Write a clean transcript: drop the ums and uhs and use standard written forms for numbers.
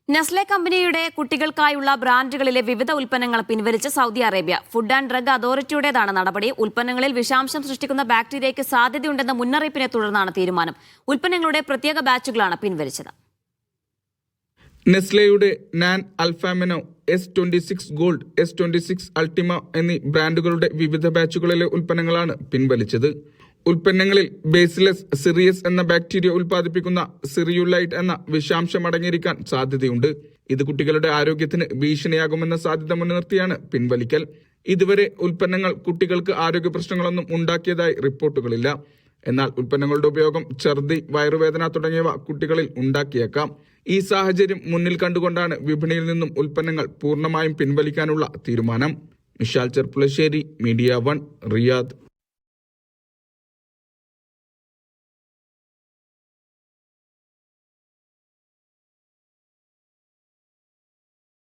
Nestle കമ്പനിയുടെ കുട്ടികൾക്കായുള്ള ബ്രാൻഡുകളിലെ വിവിധ ഉൽപ്പന്നങ്ങൾ പിൻവലിച്ച് Saudi Arabia. Food and drug അതോറിറ്റിയുടേതാണ് നടപടി. ഉൽപ്പന്നങ്ങളിൽ വിഷാംശം സൃഷ്ടിക്കുന്ന ബാക്ടീരിയയ്ക്ക് സാധ്യതയുണ്ടെന്ന മുന്നറിയിപ്പിനെ തുടർന്നാണ് തീരുമാനം. ഉൽപ്പന്നങ്ങളുടെ പ്രത്യേക ബാച്ചുകളാണ് പിൻവലിച്ചത്. നെസ്ലെയുടെ നാൻ അൽഫാമിനോ, S26 ഗോൾഡ്, S26 അൾട്ടിമ എന്നീ ബ്രാൻഡുകളുടെ വിവിധ ബാച്ചുകളിലെ ഉൽപ്പന്നങ്ങളാണ് പിൻവലിച്ചത്. ഉൽപ്പന്നങ്ങളിൽ ബേസിലസ് സിറിയസ് എന്ന ബാക്ടീരിയ ഉൽപ്പാദിപ്പിക്കുന്ന സിറിയുലൈറ്റ് എന്ന വിഷാംശം അടങ്ങിയിരിക്കാൻ സാധ്യതയുണ്ട്. ഇത് കുട്ടികളുടെ ആരോഗ്യത്തിന് ഭീഷണിയാകുമെന്ന സാധ്യത മുൻനിർത്തിയാണ് പിൻവലിക്കൽ. ഇതുവരെ ഉൽപ്പന്നങ്ങൾ കുട്ടികൾക്ക് ആരോഗ്യ പ്രശ്നങ്ങളൊന്നും ഉണ്ടാക്കിയതായി റിപ്പോർട്ടുകളില്ല. എന്നാൽ ഉൽപ്പന്നങ്ങളുടെ ഉപയോഗം ഛർദി, വയറുവേദന തുടങ്ങിയവ കുട്ടികളിൽ ഉണ്ടാക്കിയേക്കാം. ഈ സാഹചര്യം മുന്നിൽ കണ്ടുകൊണ്ടാണ് വിപണിയിൽ നിന്നും ഉൽപ്പന്നങ്ങൾ പൂർണ്ണമായും പിൻവലിക്കാനുള്ള തീരുമാനം. Mishal Cherpulassery, media 1, Riyadh.